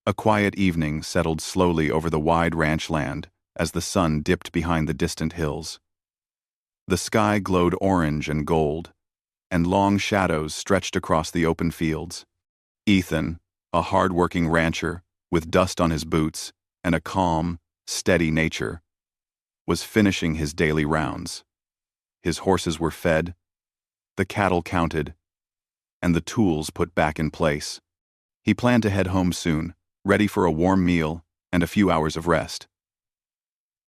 A quiet evening settled slowly over the wide ranch land as the sun dipped behind the distant hills. The sky glowed orange and gold, and long shadows stretched across the open fields. Ethan, a hard-working rancher with dust on his boots and a calm, steady nature, was finishing his daily rounds. His horses were fed, the cattle counted, and the tools put back in place. He planned to head home soon, ready for a warm meal and a few hours of rest.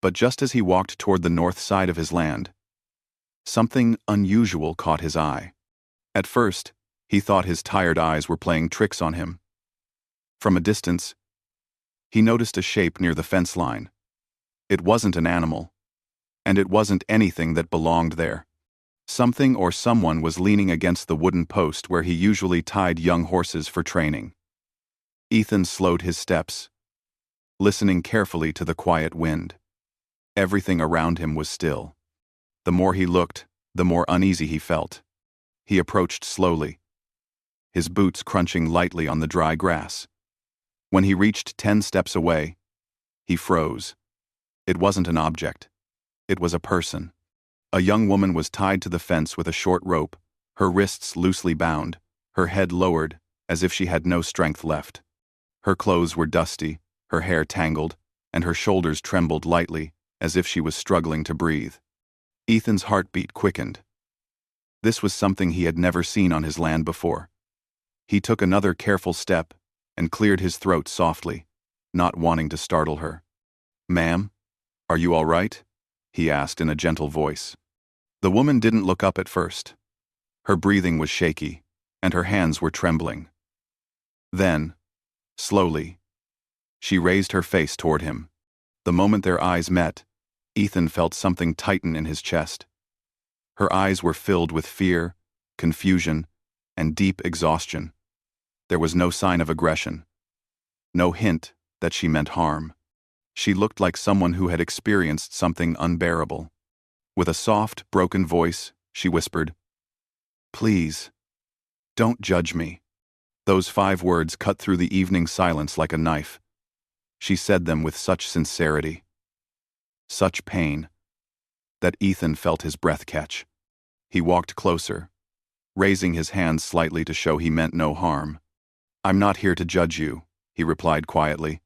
But just as he walked toward the north side of his land, something unusual caught his eye. At first, he thought his tired eyes were playing tricks on him. From a distance, he noticed a shape near the fence line. It wasn't an animal, and it wasn't anything that belonged there. Something or someone was leaning against the wooden post where he usually tied young horses for training. Ethan slowed his steps, listening carefully to the quiet wind. Everything around him was still. The more he looked, the more uneasy he felt. He approached slowly, his boots crunching lightly on the dry grass. When he reached 10 steps away, he froze. It wasn't an object. It was a person. A young woman was tied to the fence with a short rope, her wrists loosely bound, her head lowered, as if she had no strength left. Her clothes were dusty, her hair tangled, and her shoulders trembled lightly, as if she was struggling to breathe. Ethan's heartbeat quickened. This was something he had never seen on his land before. He took another careful step and cleared his throat softly, not wanting to startle her. "Ma'am, are you all right?" he asked in a gentle voice. The woman didn't look up at first. Her breathing was shaky, and her hands were trembling. Then, slowly, she raised her face toward him. The moment their eyes met, Ethan felt something tighten in his chest. Her eyes were filled with fear, confusion, and deep exhaustion. There was no sign of aggression, no hint that she meant harm. She looked like someone who had experienced something unbearable. With a soft, broken voice, she whispered, "Please, don't judge me." Those 5 words cut through the evening silence like a knife. She said them with such sincerity, such pain, that Ethan felt his breath catch. He walked closer, raising his hands slightly to show he meant no harm. "I'm not here to judge you," he replied quietly.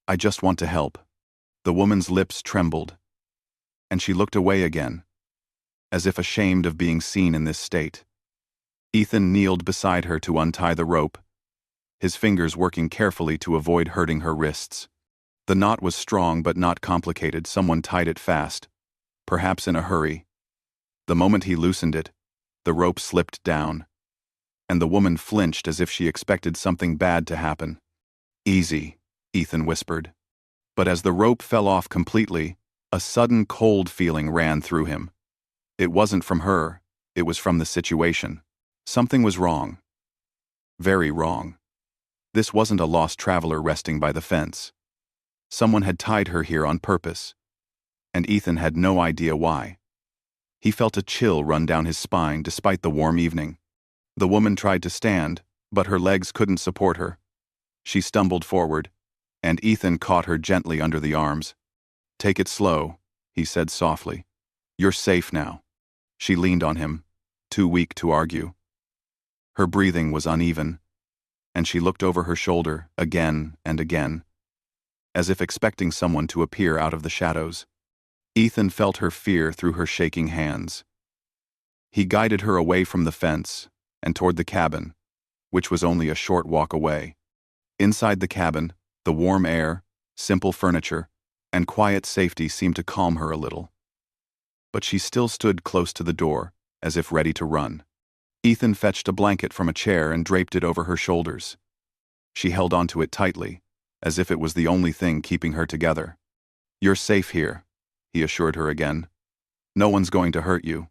"I just want to help." The woman's lips trembled, and she looked away again, as if ashamed of being seen in this state. Ethan kneeled beside her to untie the rope, his fingers working carefully to avoid hurting her wrists. The knot was strong but not complicated. Someone tied it fast, perhaps in a hurry. The moment he loosened it, the rope slipped down, and the woman flinched as if she expected something bad to happen. "Easy," Ethan whispered. But as the rope fell off completely, a sudden cold feeling ran through him. It wasn't from her, it was from the situation. Something was wrong. Very wrong. This wasn't a lost traveler resting by the fence. Someone had tied her here on purpose, and Ethan had no idea why. He felt a chill run down his spine despite the warm evening. The woman tried to stand, but her legs couldn't support her. She stumbled forward, and Ethan caught her gently under the arms. "Take it slow," he said softly. "You're safe now." She leaned on him, too weak to argue. Her breathing was uneven, and she looked over her shoulder again and again, as if expecting someone to appear out of the shadows. Ethan felt her fear through her shaking hands. He guided her away from the fence and toward the cabin, which was only a short walk away. Inside the cabin, the warm air, simple furniture, and quiet safety seemed to calm her a little. But she still stood close to the door, as if ready to run. Ethan fetched a blanket from a chair and draped it over her shoulders. She held onto it tightly, as if it was the only thing keeping her together. "You're safe here," he assured her again. "No one's going to hurt you."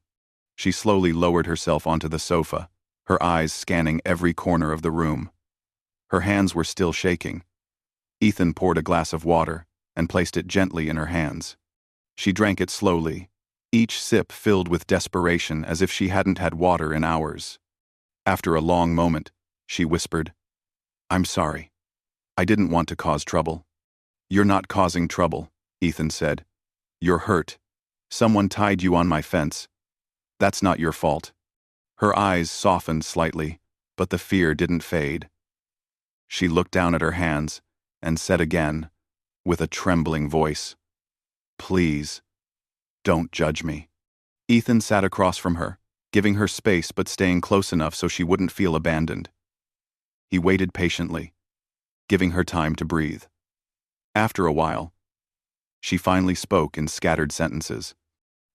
She slowly lowered herself onto the sofa, her eyes scanning every corner of the room. Her hands were still shaking. Ethan poured a glass of water and placed it gently in her hands. She drank it slowly, each sip filled with desperation as if she hadn't had water in hours. After a long moment, she whispered, "I'm sorry." I didn't want to cause trouble. You're not causing trouble, Ethan said. You're hurt. Someone tied you on my fence. That's not your fault. Her eyes softened slightly, but the fear didn't fade. She looked down at her hands and said again, with a trembling voice, Please, don't judge me. Ethan sat across from her, giving her space but staying close enough so she wouldn't feel abandoned. He waited patiently, giving her time to breathe. After a while, she finally spoke in scattered sentences.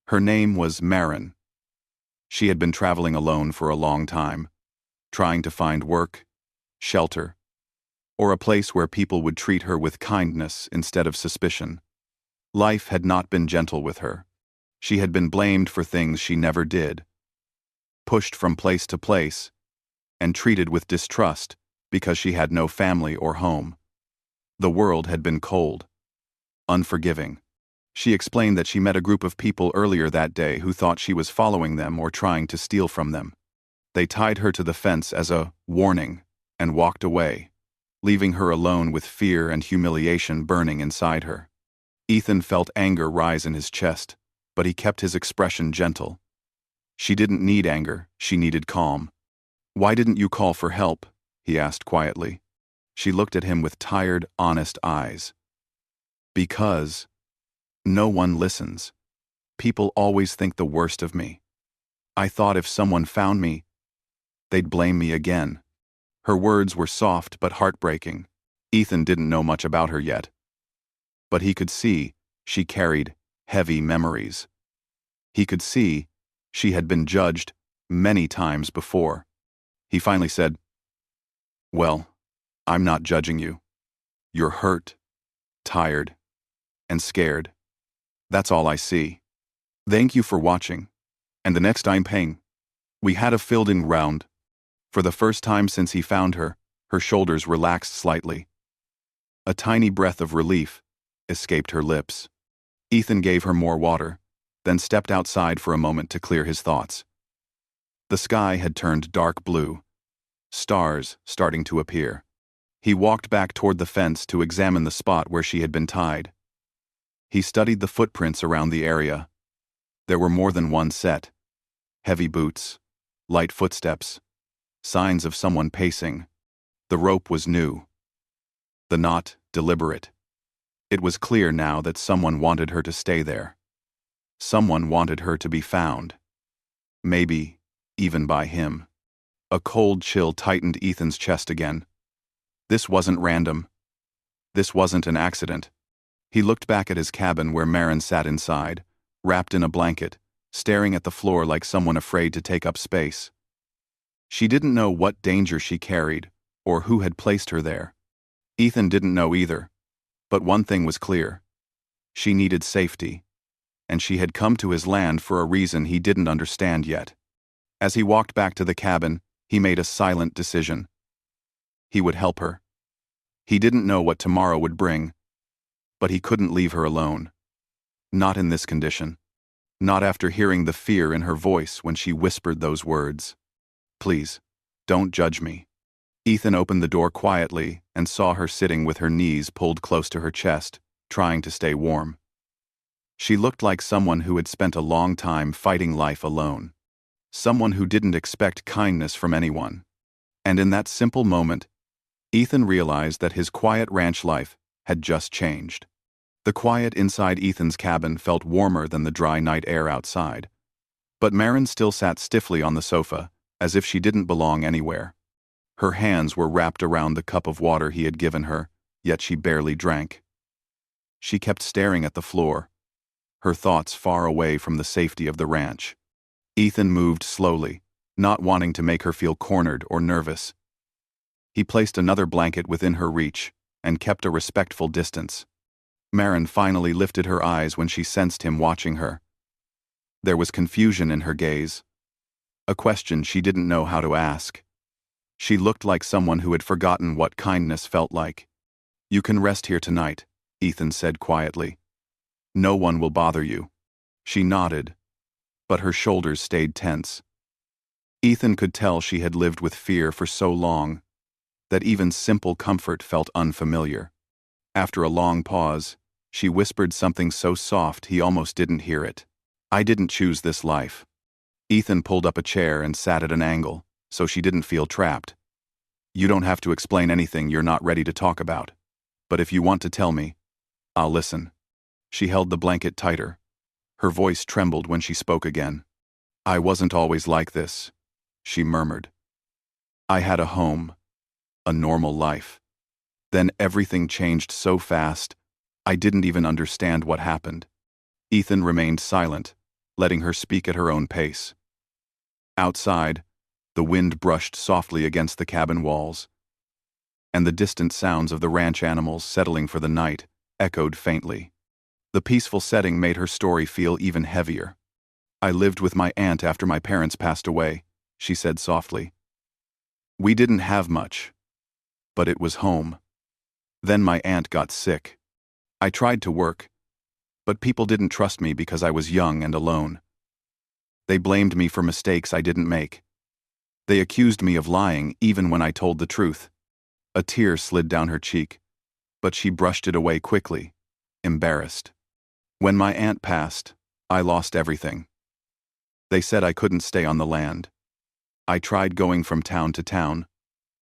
Her name was Marin. She had been traveling alone for a long time, trying to find work, shelter, or a place where people would treat her with kindness instead of suspicion. Life had not been gentle with her. She had been blamed for things she never did, pushed from place to place, and treated with distrust because she had no family or home. The world had been cold, unforgiving. She explained that she met a group of people earlier that day who thought she was following them or trying to steal from them. They tied her to the fence as a warning and walked away, leaving her alone with fear and humiliation burning inside her. Ethan felt anger rise in his chest, but he kept his expression gentle. She didn't need anger, she needed calm. Why didn't you call for help? He asked quietly. She looked at him with tired, honest eyes. Because no one listens. People always think the worst of me. I thought if someone found me, they'd blame me again. Her words were soft but heartbreaking. Ethan didn't know much about her yet, but he could see she carried heavy memories. He could see she had been judged many times before. He finally said, Well, I'm not judging you. You're hurt, tired, and scared. That's all I see. Thank you for watching. And the next I'm paying. We had a filled-in round. For the first time since he found her, her shoulders relaxed slightly. A tiny breath of relief escaped her lips. Ethan gave her more water, then stepped outside for a moment to clear his thoughts. The sky had turned dark blue, stars starting to appear. He walked back toward the fence to examine the spot where she had been tied. He studied the footprints around the area. There were more than one set. Heavy boots, light footsteps, signs of someone pacing. The rope was new. The knot deliberate. It was clear now that someone wanted her to stay there. Someone wanted her to be found. Maybe even by him. A cold chill tightened Ethan's chest again. This wasn't random. This wasn't an accident. He looked back at his cabin where Marin sat inside, wrapped in a blanket, staring at the floor like someone afraid to take up space. She didn't know what danger she carried, or who had placed her there. Ethan didn't know either. But one thing was clear. She needed safety, and she had come to his land for a reason he didn't understand yet. As he walked back to the cabin, he made a silent decision. He would help her. He didn't know what tomorrow would bring, but he couldn't leave her alone. Not in this condition. Not after hearing the fear in her voice when she whispered those words. Please, don't judge me. Ethan opened the door quietly and saw her sitting with her knees pulled close to her chest, trying to stay warm. She looked like someone who had spent a long time fighting life alone. Someone who didn't expect kindness from anyone. And in that simple moment, Ethan realized that his quiet ranch life had just changed. The quiet inside Ethan's cabin felt warmer than the dry night air outside. But Marin still sat stiffly on the sofa, as if she didn't belong anywhere. Her hands were wrapped around the cup of water he had given her, yet she barely drank. She kept staring at the floor, her thoughts far away from the safety of the ranch. Ethan moved slowly, not wanting to make her feel cornered or nervous. He placed another blanket within her reach and kept a respectful distance. Marin finally lifted her eyes when she sensed him watching her. There was confusion in her gaze, a question she didn't know how to ask. She looked like someone who had forgotten what kindness felt like. You can rest here tonight, Ethan said quietly. No one will bother you. She nodded, but her shoulders stayed tense. Ethan could tell she had lived with fear for so long. that even simple comfort felt unfamiliar. After a long pause, she whispered something so soft he almost didn't hear it. "I didn't choose this life." Ethan pulled up a chair and sat at an angle, so she didn't feel trapped. "You don't have to explain anything you're not ready to talk about. But if you want to tell me, I'll listen." She held the blanket tighter. Her voice trembled when she spoke again. "I wasn't always like this," she murmured. "I had a home, a normal life. Then everything changed so fast, I didn't even understand what happened." Ethan remained silent, letting her speak at her own pace. Outside, the wind brushed softly against the cabin walls, and the distant sounds of the ranch animals settling for the night echoed faintly. The peaceful setting made her story feel even heavier. "I lived with my aunt after my parents passed away," she said softly. "We didn't have much, but it was home. Then my aunt got sick. I tried to work, but people didn't trust me because I was young and alone. They blamed me for mistakes I didn't make. They accused me of lying even when I told the truth." A tear slid down her cheek, but she brushed it away quickly, embarrassed. "When my aunt passed, I lost everything. They said I couldn't stay on the land. I tried going from town to town,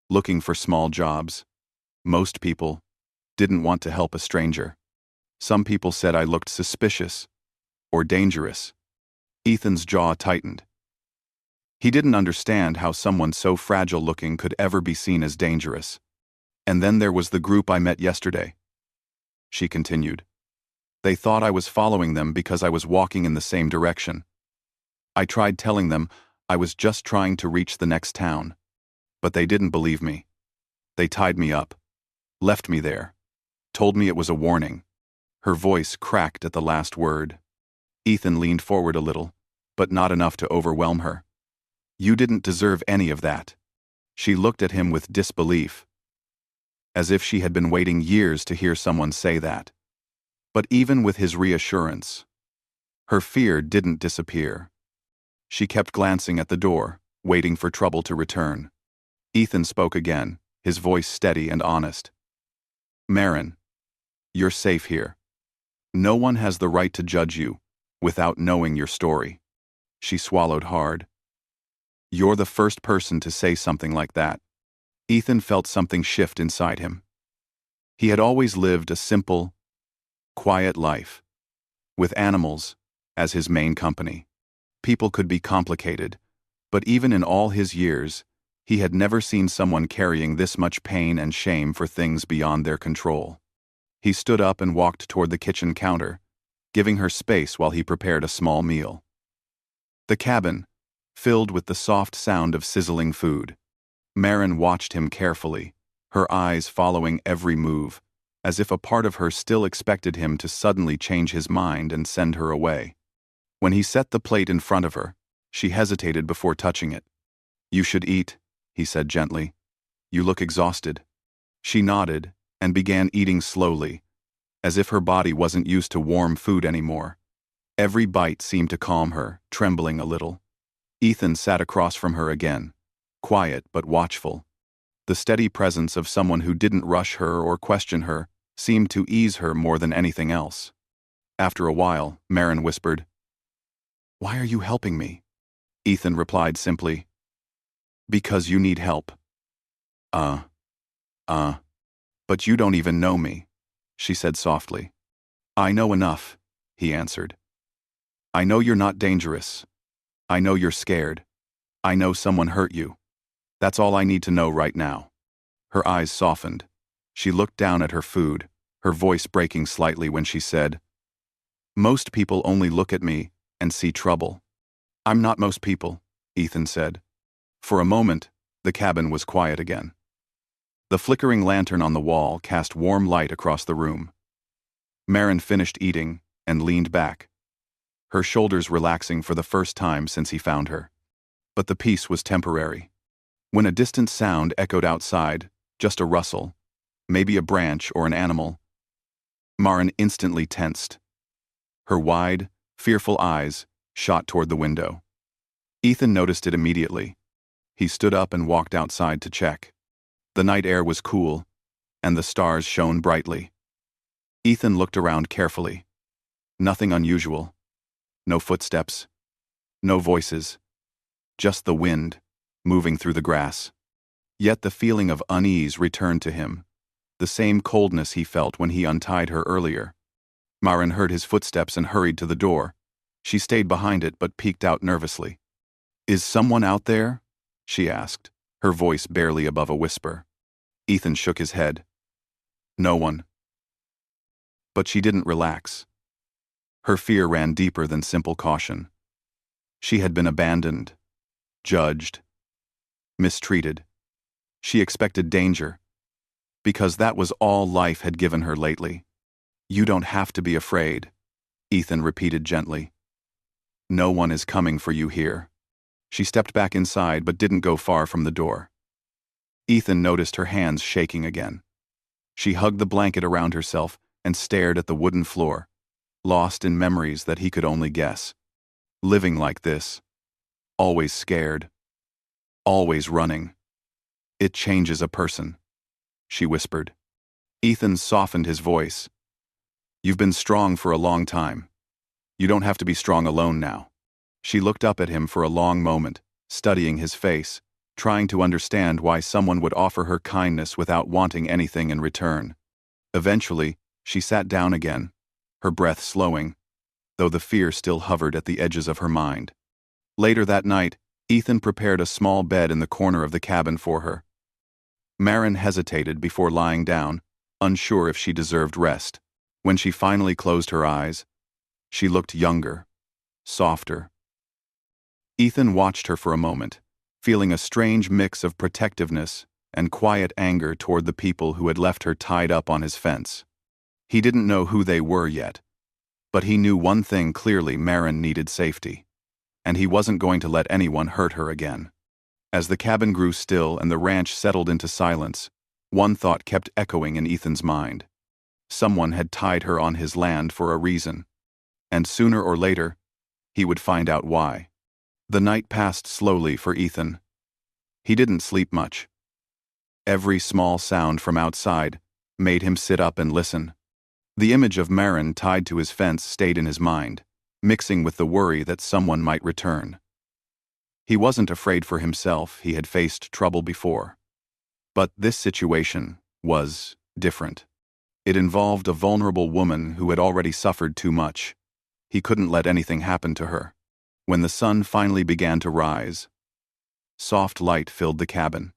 looking for small jobs. Most people didn't want to help a stranger. Some people said I looked suspicious or dangerous." Ethan's jaw tightened. He didn't understand how someone so fragile-looking could ever be seen as dangerous. "And then there was the group I met yesterday," she continued. "They thought I was following them because I was walking in the same direction. I tried telling them I was just trying to reach the next town, but they didn't believe me. They tied me up, left me there, told me it was a warning." Her voice cracked at the last word. Ethan leaned forward a little, but not enough to overwhelm her. "You didn't deserve any of that." She looked at him with disbelief, as if she had been waiting years to hear someone say that. But even with his reassurance, her fear didn't disappear. She kept glancing at the door, waiting for trouble to return. Ethan spoke again, his voice steady and honest. "Marin, you're safe here. No one has the right to judge you without knowing your story." She swallowed hard. "You're the first person to say something like that." Ethan felt something shift inside him. He had always lived a simple, quiet life, with animals as his main company. People could be complicated, but even in all his years, he had never seen someone carrying this much pain and shame for things beyond their control. He stood up and walked toward the kitchen counter, giving her space while he prepared a small meal. The cabin, filled with the soft sound of sizzling food. Marin watched him carefully, her eyes following every move, as if a part of her still expected him to suddenly change his mind and send her away. When he set the plate in front of her, she hesitated before touching it. "You should eat," he said gently. "You look exhausted." She nodded and began eating slowly, as if her body wasn't used to warm food anymore. Every bite seemed to calm her, trembling a little. Ethan sat across from her again, quiet but watchful. The steady presence of someone who didn't rush her or question her seemed to ease her more than anything else. After a while, Marin whispered, "Why are you helping me?" Ethan replied simply, "Because you need help." But you don't even know me," she said softly. "I know enough," he answered. "I know you're not dangerous. I know you're scared. I know someone hurt you. That's all I need to know right now." Her eyes softened. She looked down at her food, her voice breaking slightly when she said, "Most people only look at me and see trouble." "I'm not most people," Ethan said. For a moment, the cabin was quiet again. The flickering lantern on the wall cast warm light across the room. Marin finished eating and leaned back, her shoulders relaxing for the first time since he found her. But the peace was temporary. When a distant sound echoed outside, just a rustle, maybe a branch or an animal, Marin instantly tensed. Her wide, fearful eyes shot toward the window. Ethan noticed it immediately. He stood up and walked outside to check. The night air was cool, and the stars shone brightly. Ethan looked around carefully. Nothing unusual. No footsteps. No voices. Just the wind, moving through the grass. Yet the feeling of unease returned to him, the same coldness he felt when he untied her earlier. Maren heard his footsteps and hurried to the door. She stayed behind it but peeked out nervously. "Is someone out there?" she asked, her voice barely above a whisper. Ethan shook his head. "No one." But she didn't relax. Her fear ran deeper than simple caution. She had been abandoned, judged, mistreated. She expected danger, because that was all life had given her lately. "You don't have to be afraid," Ethan repeated gently. "No one is coming for you here." She stepped back inside but didn't go far from the door. Ethan noticed her hands shaking again. She hugged the blanket around herself and stared at the wooden floor, lost in memories that he could only guess. Living like this, always scared, always running. "It changes a person," she whispered. Ethan softened his voice. "You've been strong for a long time. You don't have to be strong alone now." She looked up at him for a long moment, studying his face, trying to understand why someone would offer her kindness without wanting anything in return. Eventually, she sat down again, her breath slowing, though the fear still hovered at the edges of her mind. Later that night, Ethan prepared a small bed in the corner of the cabin for her. Maren hesitated before lying down, unsure if she deserved rest. When she finally closed her eyes, she looked younger, softer. Ethan watched her for a moment, feeling a strange mix of protectiveness and quiet anger toward the people who had left her tied up on his fence. He didn't know who they were yet, but he knew one thing clearly: Maren needed safety, and he wasn't going to let anyone hurt her again. As the cabin grew still and the ranch settled into silence, one thought kept echoing in Ethan's mind. Someone had tied her on his land for a reason, and sooner or later, he would find out why. The night passed slowly for Ethan. He didn't sleep much. Every small sound from outside made him sit up and listen. The image of Maren tied to his fence stayed in his mind, mixing with the worry that someone might return. He wasn't afraid for himself; he had faced trouble before. But this situation was different. It involved a vulnerable woman who had already suffered too much. He couldn't let anything happen to her. When the sun finally began to rise, soft light filled the cabin.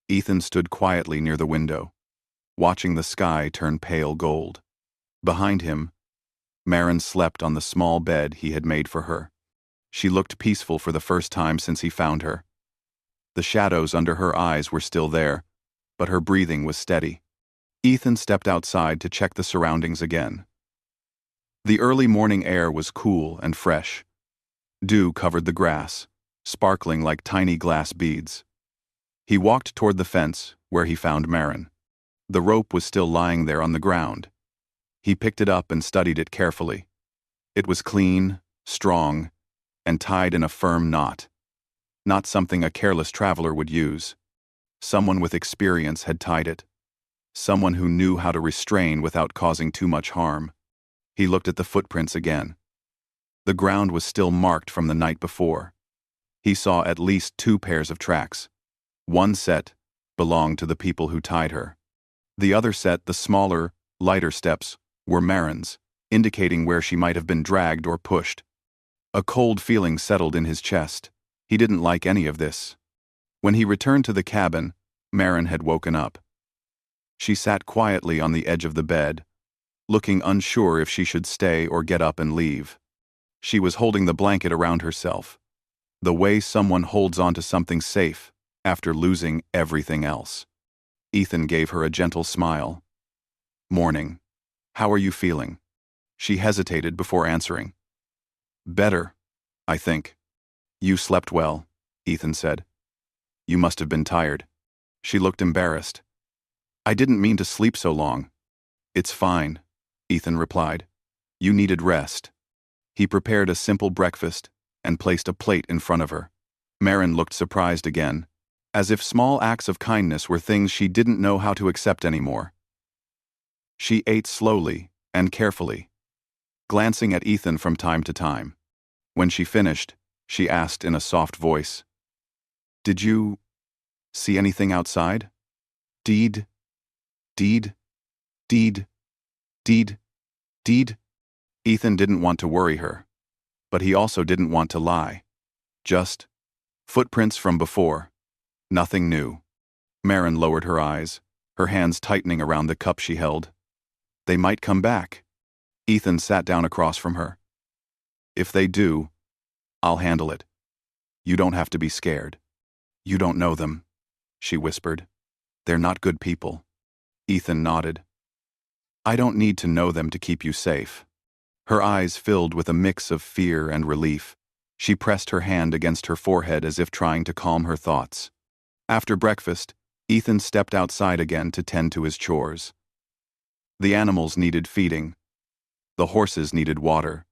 Ethan stood quietly near the window, watching the sky turn pale gold. Behind him, Maren slept on the small bed he had made for her. She looked peaceful for the first time since he found her. The shadows under her eyes were still there, but her breathing was steady. Ethan stepped outside to check the surroundings again. The early morning air was cool and fresh. Dew covered the grass, sparkling like tiny glass beads. He walked toward the fence, where he found Maren. The rope was still lying there on the ground. He picked it up and studied it carefully. It was clean, strong, and tied in a firm knot. Not something a careless traveler would use. Someone with experience had tied it. Someone who knew how to restrain without causing too much harm. He looked at the footprints again. The ground was still marked from the night before. He saw at least 2 pairs of tracks. One set belonged to the people who tied her. The other set, the smaller, lighter steps, were Maren's, indicating where she might have been dragged or pushed. A cold feeling settled in his chest. He didn't like any of this. When he returned to the cabin, Maren had woken up. She sat quietly on the edge of the bed, looking unsure if she should stay or get up and leave. She was holding the blanket around herself, the way someone holds onto something safe after losing everything else. Ethan gave her a gentle smile. "Morning. How are you feeling?" She hesitated before answering. "Better, I think." "You slept well," Ethan said. "You must have been tired." She looked embarrassed. "I didn't mean to sleep so long." "It's fine," Ethan replied. "You needed rest." He prepared a simple breakfast and placed a plate in front of her. Maren looked surprised again, as if small acts of kindness were things she didn't know how to accept anymore. She ate slowly and carefully, glancing at Ethan from time to time. When she finished, she asked in a soft voice, "Did you see anything outside? Deed, deed, deed, deed, deed?" Ethan didn't want to worry her, but he also didn't want to lie. Just footprints from before, nothing new. Marin lowered her eyes, her hands tightening around the cup she held. They might come back. Ethan sat down across from her. "If they do, I'll handle it. You don't have to be scared." "You don't know them," she whispered. "They're not good people." Ethan nodded. "I don't need to know them to keep you safe." Her eyes filled with a mix of fear and relief. She pressed her hand against her forehead as if trying to calm her thoughts. After breakfast, Ethan stepped outside again to tend to his chores. The animals needed feeding. The horses needed water.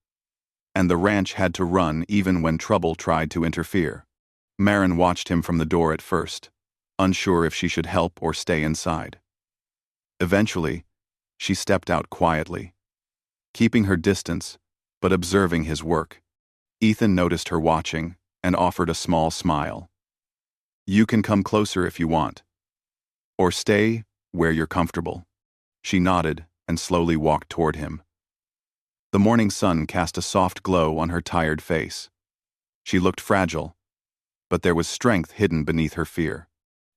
And the ranch had to run even when trouble tried to interfere. Marin watched him from the door at first, unsure if she should help or stay inside. Eventually, she stepped out quietly, keeping her distance, but observing his work. Ethan noticed her watching and offered a small smile. "You can come closer if you want. Or stay where you're comfortable." She nodded and slowly walked toward him. The morning sun cast a soft glow on her tired face. She looked fragile, but there was strength hidden beneath her fear.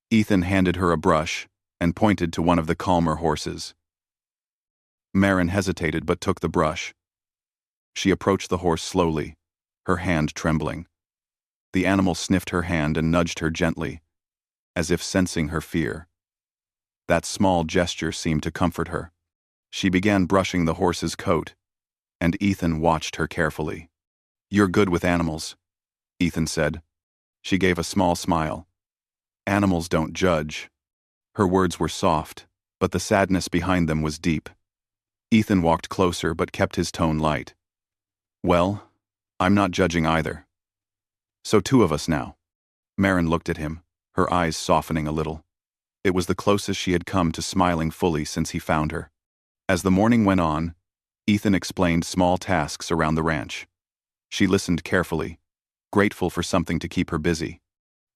Ethan handed her a brush and pointed to one of the calmer horses. Marin hesitated but took the brush. She approached the horse slowly, her hand trembling. The animal sniffed her hand and nudged her gently, as if sensing her fear. That small gesture seemed to comfort her. She began brushing the horse's coat, and Ethan watched her carefully. "You're good with animals," Ethan said. She gave a small smile. "Animals don't judge." Her words were soft, but the sadness behind them was deep. Ethan walked closer but kept his tone light. "Well, I'm not judging either. So two of us now." Marin looked at him, her eyes softening a little. It was the closest she had come to smiling fully since he found her. As the morning went on, Ethan explained small tasks around the ranch. She listened carefully, grateful for something to keep her busy.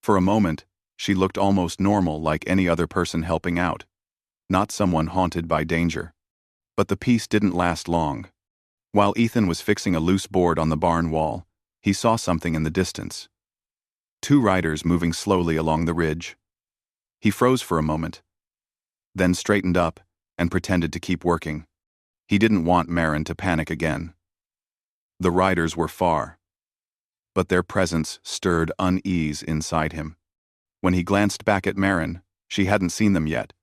For a moment, she looked almost normal, like any other person helping out, not someone haunted by danger. But the peace didn't last long. While Ethan was fixing a loose board on the barn wall, he saw something in the distance. Two riders moving slowly along the ridge. He froze for a moment, then straightened up and pretended to keep working. He didn't want Marin to panic again. The riders were far, but their presence stirred unease inside him. When he glanced back at Marin, she hadn't seen them yet.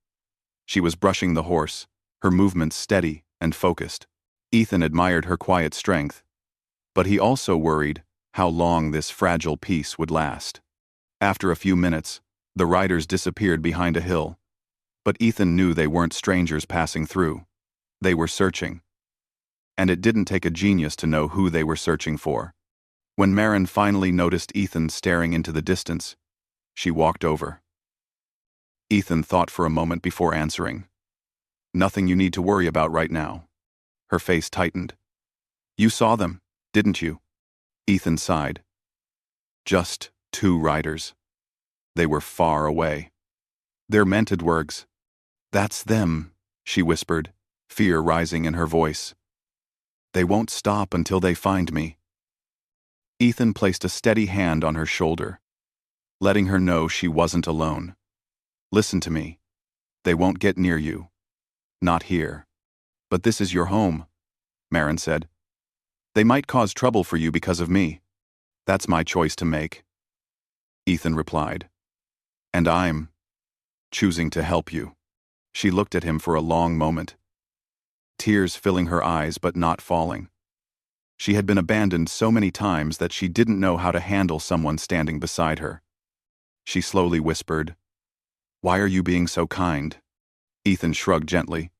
She was brushing the horse, her movements steady and focused. Ethan admired her quiet strength, but he also worried how long this fragile peace would last. After a few minutes, the riders disappeared behind a hill, but Ethan knew they weren't strangers passing through. They were searching. And it didn't take a genius to know who they were searching for. When Marin finally noticed Ethan staring into the distance, she walked over. Ethan thought for a moment before answering. "Nothing you need to worry about right now." Her face tightened. "You saw them, didn't you?" Ethan sighed. "Just two riders. They were far away. They're Mentedwergs." "That's them," she whispered, fear rising in her voice. "They won't stop until they find me." Ethan placed a steady hand on her shoulder, letting her know she wasn't alone. "Listen to me. They won't get near you. Not here. But this is your home," Marin said. "They might cause trouble for you because of me. That's my choice to make." Ethan replied. "And I'm choosing to help you." She looked at him for a long moment, tears filling her eyes but not falling. She had been abandoned so many times that she didn't know how to handle someone standing beside her. She slowly whispered, "Why are you being so kind?" Ethan shrugged gently.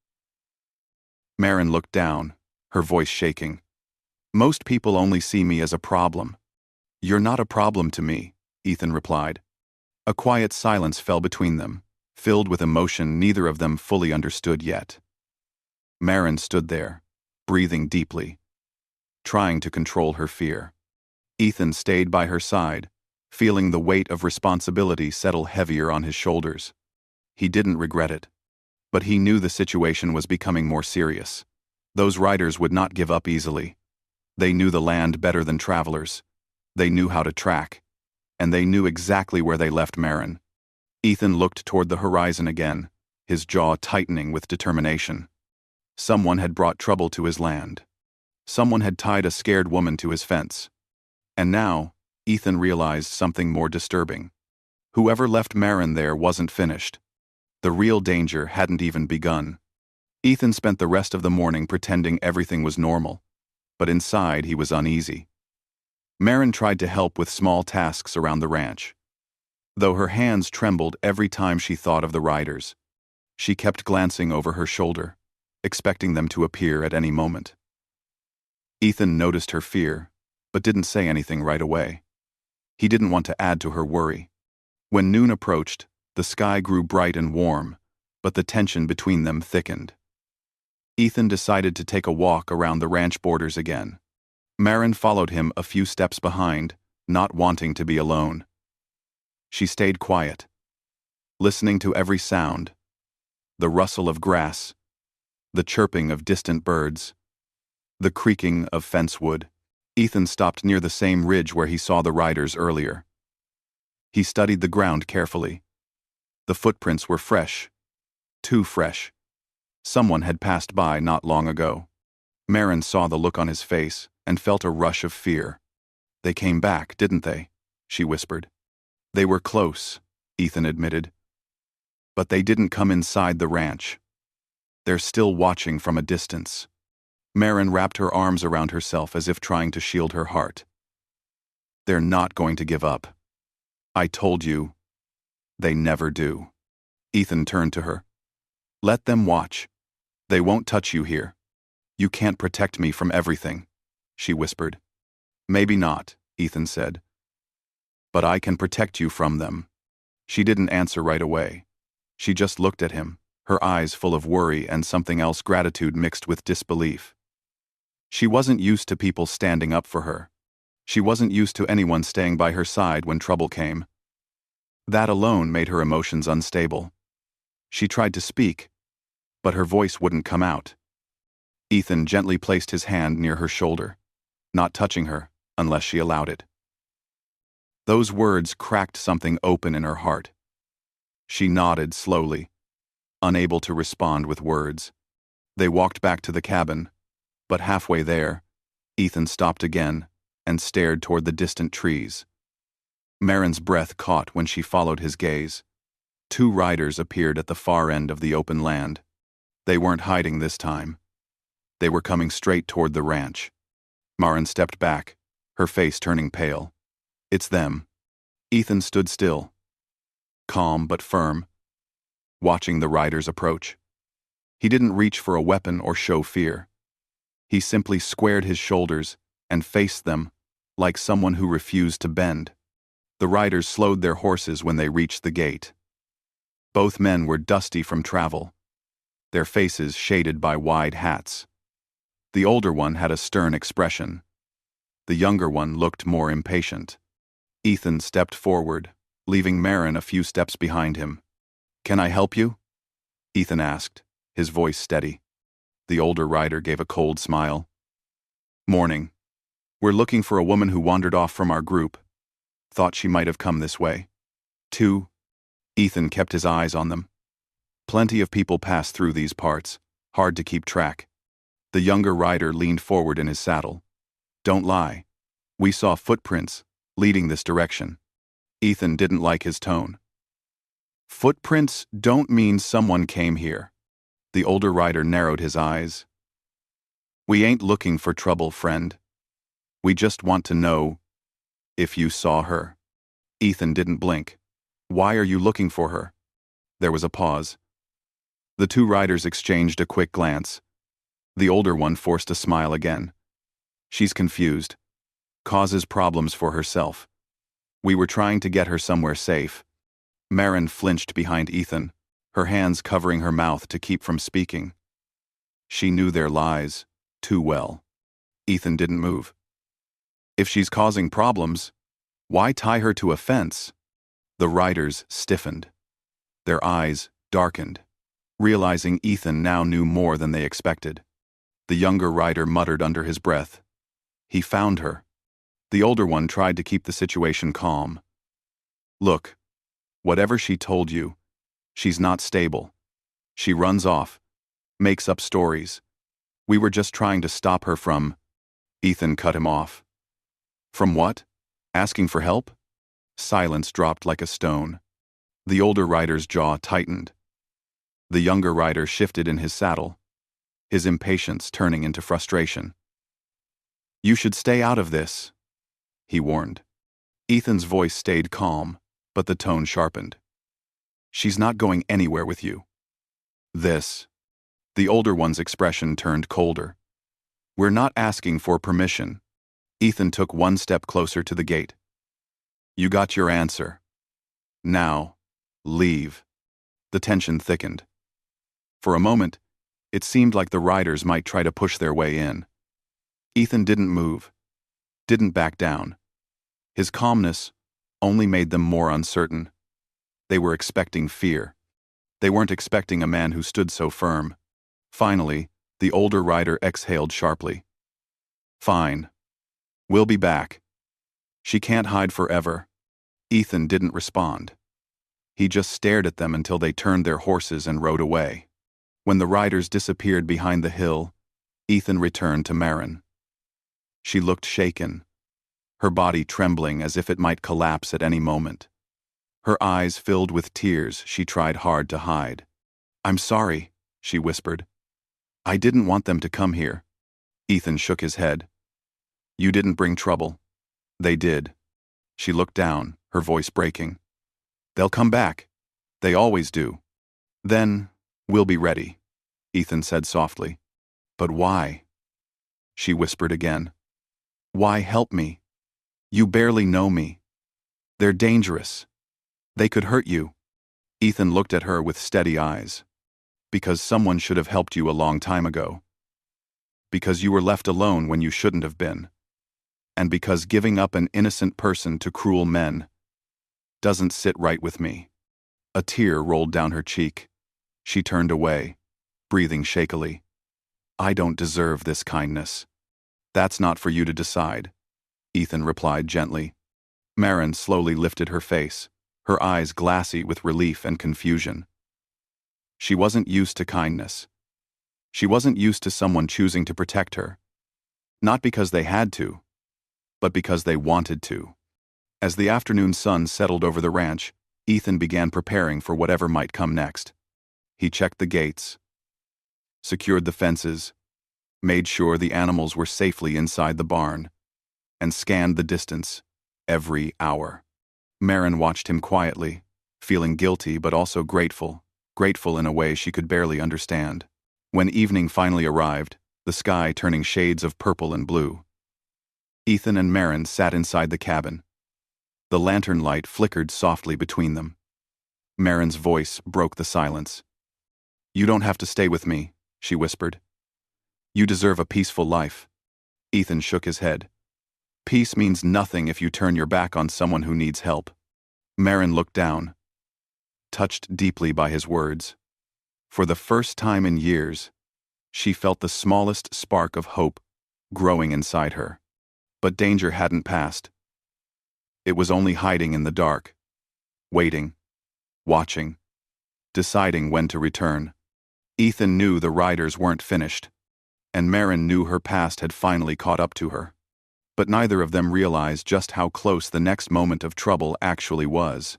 Marin looked down, her voice shaking. "Most people only see me as a problem." "You're not a problem to me," Ethan replied. A quiet silence fell between them, filled with emotion neither of them fully understood yet. Maren stood there, breathing deeply, trying to control her fear. Ethan stayed by her side, feeling the weight of responsibility settle heavier on his shoulders. He didn't regret it, but he knew the situation was becoming more serious. Those riders would not give up easily. They knew the land better than travelers. They knew how to track, and they knew exactly where they left Maren. Ethan looked toward the horizon again, his jaw tightening with determination. Someone had brought trouble to his land. Someone had tied a scared woman to his fence. And now, Ethan realized something more disturbing. Whoever left Maren there wasn't finished. The real danger hadn't even begun. Ethan spent the rest of the morning pretending everything was normal, but inside he was uneasy. Maren tried to help with small tasks around the ranch. Though her hands trembled every time she thought of the riders, she kept glancing over her shoulder, expecting them to appear at any moment. Ethan noticed her fear, but didn't say anything right away. He didn't want to add to her worry. When noon approached, the sky grew bright and warm, but the tension between them thickened. Ethan decided to take a walk around the ranch borders again. Maren followed him a few steps behind, not wanting to be alone. She stayed quiet, listening to every sound: the rustle of grass, the chirping of distant birds, the creaking of fence wood. Ethan stopped near the same ridge where he saw the riders earlier. He studied the ground carefully. The footprints were fresh, too fresh. Someone had passed by not long ago. Maren saw the look on his face and felt a rush of fear. "They came back, didn't they?" she whispered. "They were close," Ethan admitted. "But they didn't come inside the ranch. They're still watching from a distance." Maren wrapped her arms around herself as if trying to shield her heart. "They're not going to give up. I told you. They never do." Ethan turned to her. "Let them watch. They won't touch you here. You can't protect me from everything," she whispered. "Maybe not," Ethan said. "But I can protect you from them." She didn't answer right away. She just looked at him, her eyes full of worry and something else, gratitude mixed with disbelief. She wasn't used to people standing up for her. She wasn't used to anyone staying by her side when trouble came. That alone made her emotions unstable. She tried to speak, but her voice wouldn't come out. Ethan gently placed his hand near her shoulder, not touching her unless she allowed it. Those words cracked something open in her heart. She nodded slowly, unable to respond with words. They walked back to the cabin, but halfway there, Ethan stopped again and stared toward the distant trees. Maren's breath caught when she followed his gaze. 2 riders appeared at the far end of the open land. They weren't hiding this time. They were coming straight toward the ranch. Maren stepped back, her face turning pale. "It's them." Ethan stood still, calm but firm, watching the riders approach. He didn't reach for a weapon or show fear. He simply squared his shoulders and faced them like someone who refused to bend. The riders slowed their horses when they reached the gate. Both men were dusty from travel, their faces shaded by wide hats. The older one had a stern expression. The younger one looked more impatient. Ethan stepped forward, leaving Maren a few steps behind him. "Can I help you?" Ethan asked, his voice steady. The older rider gave a cold smile. "Morning. We're looking for a woman who wandered off from our group. Thought she might have come this way." 2. Ethan kept his eyes on them. Plenty of people pass through these parts, hard to keep track. The younger rider leaned forward in his saddle. "Don't lie. We saw footprints leading this direction." Ethan didn't like his tone. "Footprints don't mean someone came here." The older rider narrowed his eyes. "We ain't looking for trouble, friend. We just want to know if you saw her." Ethan didn't blink. "Why are you looking for her?" There was a pause. The 2 riders exchanged a quick glance. The older one forced a smile again. "She's confused. Causes problems for herself. We were trying to get her somewhere safe." Marin flinched behind Ethan, her hands covering her mouth to keep from speaking. She knew their lies too well. Ethan didn't move. If she's causing problems, why tie her to a fence? The riders stiffened. Their eyes darkened, realizing Ethan now knew more than they expected. The younger rider muttered under his breath. He found her. The older one tried to keep the situation calm. Look, whatever she told you, she's not stable. She runs off, makes up stories. We were just trying to stop her from... Ethan cut him off. From what? Asking for help? Silence dropped like a stone. The older rider's jaw tightened. The younger rider shifted in his saddle, his impatience turning into frustration. You should stay out of this, he warned. Ethan's voice stayed calm, but the tone sharpened. She's not going anywhere with you. This. The older one's expression turned colder. We're not asking for permission. Ethan took one step closer to the gate. You got your answer. Now, leave. The tension thickened. For a moment, it seemed like the riders might try to push their way in. Ethan didn't move, didn't back down. His calmness only made them more uncertain. They were expecting fear. They weren't expecting a man who stood so firm. Finally, the older rider exhaled sharply. Fine. We'll be back. She can't hide forever. Ethan didn't respond. He just stared at them until they turned their horses and rode away. When the riders disappeared behind the hill, Ethan returned to Marin. She looked shaken, her body trembling as if it might collapse at any moment. Her eyes filled with tears she tried hard to hide. I'm sorry, she whispered. I didn't want them to come here. Ethan shook his head. You didn't bring trouble. They did. She looked down, her voice breaking. They'll come back. They always do. Then, we'll be ready, Ethan said softly. But why? She whispered again. Why help me? You barely know me. They're dangerous. They could hurt you. Ethan looked at her with steady eyes. Because someone should have helped you a long time ago. Because you were left alone when you shouldn't have been. And because giving up an innocent person to cruel men doesn't sit right with me. A tear rolled down her cheek. She turned away, breathing shakily. I don't deserve this kindness. That's not for you to decide, Ethan replied gently. Marin slowly lifted her face, her eyes glassy with relief and confusion. She wasn't used to kindness. She wasn't used to someone choosing to protect her. Not because they had to, but because they wanted to. As the afternoon sun settled over the ranch, Ethan began preparing for whatever might come next. He checked the gates, secured the fences, made sure the animals were safely inside the barn, and scanned the distance every hour. Marin watched him quietly, feeling guilty but also grateful in a way she could barely understand. When evening finally arrived, the sky turning shades of purple and blue, Ethan and Marin sat inside the cabin. The lantern light flickered softly between them. Marin's voice broke the silence. You don't have to stay with me, she whispered. You deserve a peaceful life. Ethan shook his head. Peace means nothing if you turn your back on someone who needs help. Marin looked down, touched deeply by his words. For the first time in years, she felt the smallest spark of hope growing inside her. But danger hadn't passed. It was only hiding in the dark, waiting, watching, deciding when to return. Ethan knew the riders weren't finished, and Marin knew her past had finally caught up to her. But neither of them realized just how close the next moment of trouble actually was.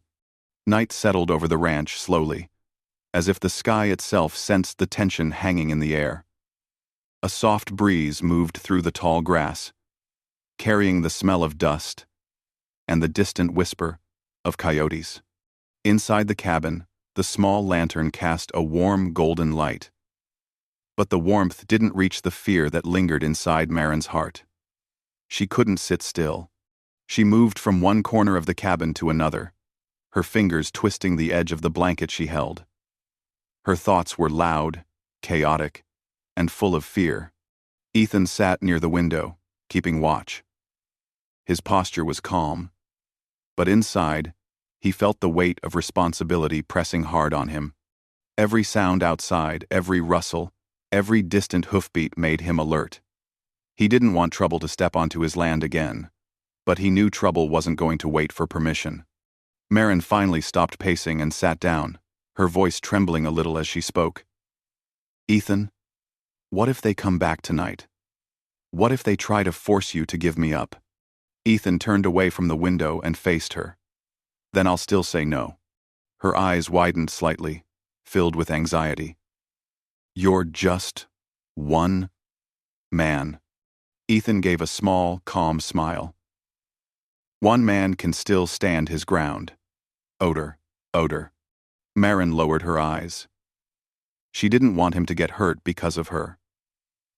Night settled over the ranch slowly, as if the sky itself sensed the tension hanging in the air. A soft breeze moved through the tall grass, carrying the smell of dust and the distant whisper of coyotes. Inside the cabin, the small lantern cast a warm golden light. But the warmth didn't reach the fear that lingered inside Marin's heart. She couldn't sit still. She moved from one corner of the cabin to another, her fingers twisting the edge of the blanket she held. Her thoughts were loud, chaotic, and full of fear. Ethan sat near the window, keeping watch. His posture was calm, but inside, he felt the weight of responsibility pressing hard on him. Every sound outside, every rustle, every distant hoofbeat made him alert. He didn't want trouble to step onto his land again, but he knew trouble wasn't going to wait for permission. Marin finally stopped pacing and sat down, her voice trembling a little as she spoke. "Ethan, what if they come back tonight? What if they try to force you to give me up?" Ethan turned away from the window and faced her. "Then I'll still say no." Her eyes widened slightly, filled with anxiety. "You're just one man." Ethan gave a small, calm smile. "One man can still stand his ground." Odor. Marin lowered her eyes. She didn't want him to get hurt because of her.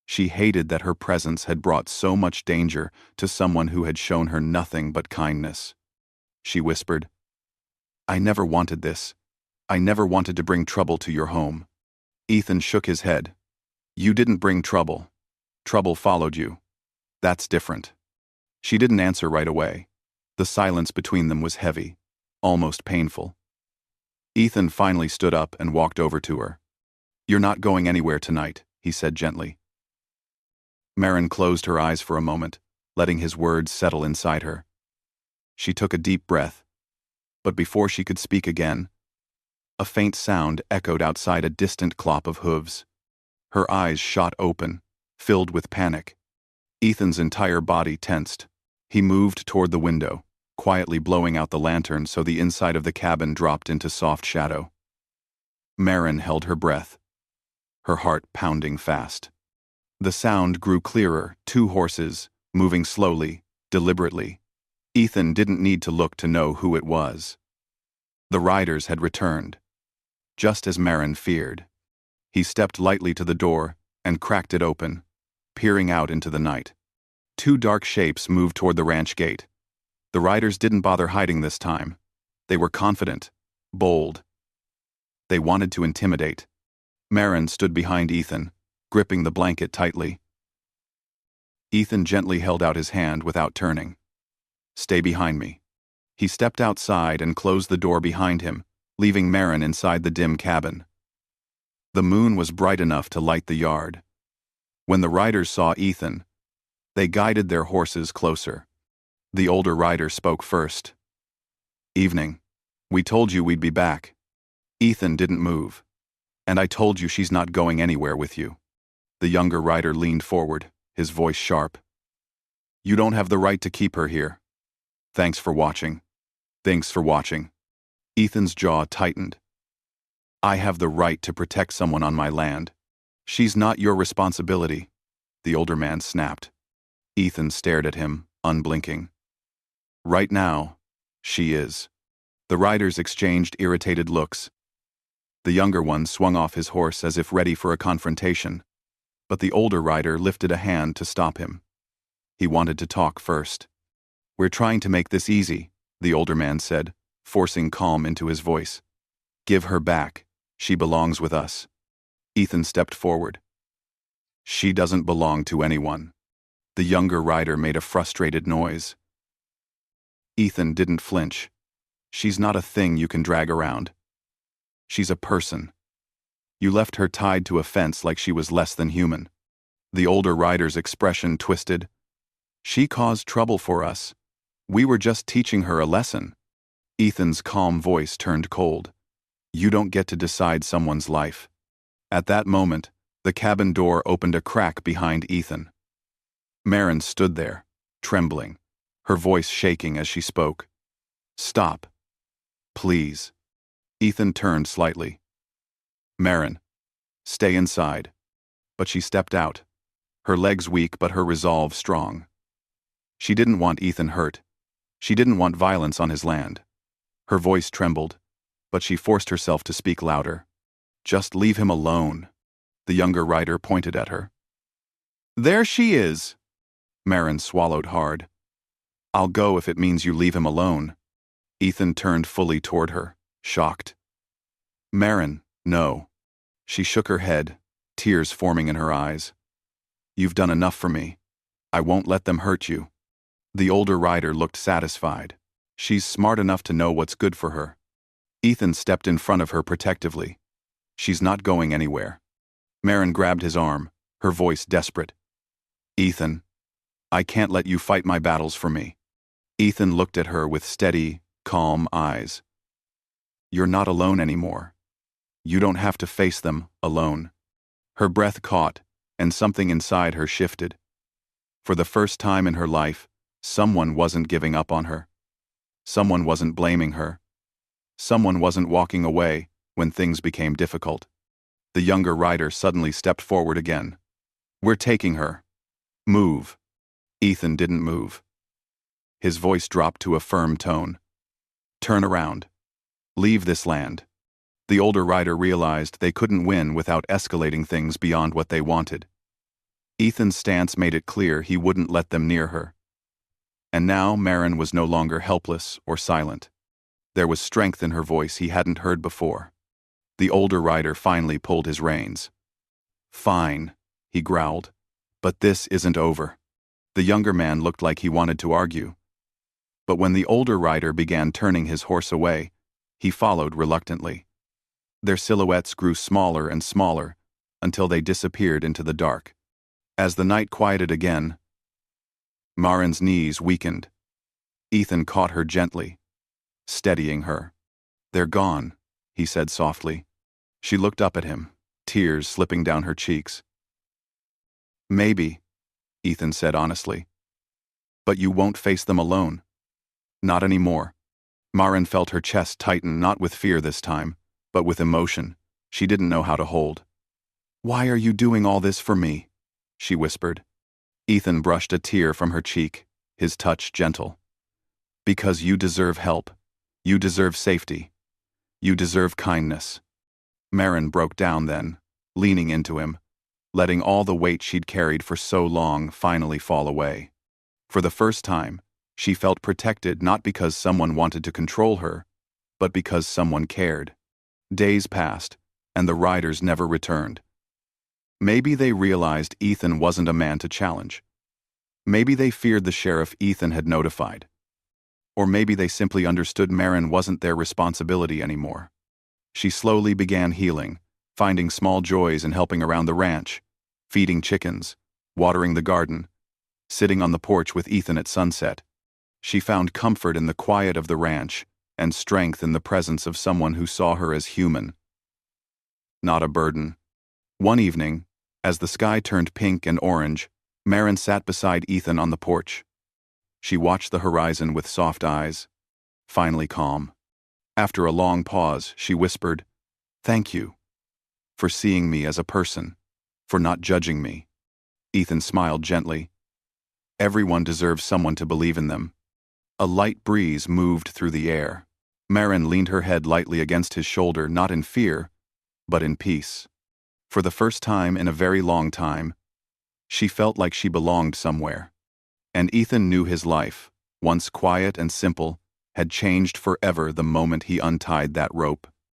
She hated that her presence had brought so much danger to someone who had shown her nothing but kindness. She whispered, "I never wanted this. I never wanted to bring trouble to your home." Ethan shook his head. "You didn't bring trouble. Trouble followed you. That's different." She didn't answer right away. The silence between them was heavy, almost painful. Ethan finally stood up and walked over to her. "You're not going anywhere tonight," he said gently. Marin closed her eyes for a moment, letting his words settle inside her. She took a deep breath, but before she could speak again, a faint sound echoed outside a distant clop of hooves. Her eyes shot open, filled with panic. Ethan's entire body tensed. He moved toward the window, quietly blowing out the lantern so the inside of the cabin dropped into soft shadow. Marin held her breath, her heart pounding fast. The sound grew clearer, 2 horses, moving slowly, deliberately. Ethan didn't need to look to know who it was. The riders had returned, just as Marin feared. He stepped lightly to the door and cracked it open, peering out into the night. 2 dark shapes moved toward the ranch gate. The riders didn't bother hiding this time. They were confident, bold. They wanted to intimidate. Marin stood behind Ethan, gripping the blanket tightly. Ethan gently held out his hand without turning. "Stay behind me." He stepped outside and closed the door behind him, leaving Marin inside the dim cabin. The moon was bright enough to light the yard. When the riders saw Ethan, they guided their horses closer. The older rider spoke first. "Evening. We told you we'd be back." Ethan didn't move. "And I told you she's not going anywhere with you." The younger rider leaned forward, his voice sharp. "You don't have the right to keep her here. Thanks for watching." "Thanks for watching." Ethan's jaw tightened. "I have the right to protect someone on my land. She's not your responsibility," the older man snapped. Ethan stared at him, unblinking. "Right now, she is." The riders exchanged irritated looks. The younger one swung off his horse as if ready for a confrontation, but the older rider lifted a hand to stop him. He wanted to talk first. "We're trying to make this easy," the older man said, forcing calm into his voice. "Give her back. She belongs with us." Ethan stepped forward. "She doesn't belong to anyone." The younger rider made a frustrated noise. Ethan didn't flinch. "She's not a thing you can drag around. She's a person. You left her tied to a fence like she was less than human." The older rider's expression twisted. "She caused trouble for us. We were just teaching her a lesson." Ethan's calm voice turned cold. "You don't get to decide someone's life." At that moment, the cabin door opened a crack behind Ethan. Marin stood there, trembling, her voice shaking as she spoke. "Stop. Please." Ethan turned slightly. "Marin, stay inside." But she stepped out, her legs weak but her resolve strong. She didn't want Ethan hurt. She didn't want violence on his land. Her voice trembled, but she forced herself to speak louder. "Just leave him alone." The younger rider pointed at her. "There she is." Marin swallowed hard. "I'll go if it means you leave him alone." Ethan turned fully toward her, shocked. Marin, no. She shook her head, tears forming in her eyes. You've done enough for me. I won't let them hurt you. The older rider looked satisfied. She's smart enough to know what's good for her. Ethan stepped in front of her protectively. She's not going anywhere. Marin grabbed his arm, her voice desperate. Ethan, I can't let you fight my battles for me. Ethan looked at her with steady, calm eyes. You're not alone anymore. You don't have to face them alone. Her breath caught, and something inside her shifted. For the first time in her life, someone wasn't giving up on her. Someone wasn't blaming her. Someone wasn't walking away when things became difficult. The younger rider suddenly stepped forward again. We're taking her. Move. Ethan didn't move. His voice dropped to a firm tone. Turn around. Leave this land. The older rider realized they couldn't win without escalating things beyond what they wanted. Ethan's stance made it clear he wouldn't let them near her. And now Marin was no longer helpless or silent. There was strength in her voice he hadn't heard before. The older rider finally pulled his reins. Fine, he growled, but this isn't over. The younger man looked like he wanted to argue. But when the older rider began turning his horse away, he followed reluctantly. Their silhouettes grew smaller and smaller until they disappeared into the dark. As the night quieted again, Marin's knees weakened. Ethan caught her gently, steadying her. They're gone, he said softly. She looked up at him, tears slipping down her cheeks. Maybe, Ethan said honestly. But you won't face them alone. Not anymore. Marin felt her chest tighten, not with fear this time, but with emotion she didn't know how to hold. Why are you doing all this for me? She whispered. Ethan brushed a tear from her cheek, his touch gentle. Because you deserve help. You deserve safety. You deserve kindness. Marin broke down then, leaning into him, letting all the weight she'd carried for so long finally fall away. For the first time, she felt protected not because someone wanted to control her, but because someone cared. Days passed, and the riders never returned. Maybe they realized Ethan wasn't a man to challenge. Maybe they feared the sheriff Ethan had notified. Or maybe they simply understood Marin wasn't their responsibility anymore. She slowly began healing, finding small joys in helping around the ranch, feeding chickens, watering the garden, sitting on the porch with Ethan at sunset. She found comfort in the quiet of the ranch and strength in the presence of someone who saw her as human, not a burden. One evening, as the sky turned pink and orange, Marin sat beside Ethan on the porch. She watched the horizon with soft eyes, finally calm. After a long pause, she whispered, "Thank you. For seeing me as a person. For not judging me." Ethan smiled gently. Everyone deserves someone to believe in them. A light breeze moved through the air. Marin leaned her head lightly against his shoulder, not in fear, but in peace. For the first time in a very long time, she felt like she belonged somewhere. And Ethan knew his life, once quiet and simple, had changed forever the moment he untied that rope.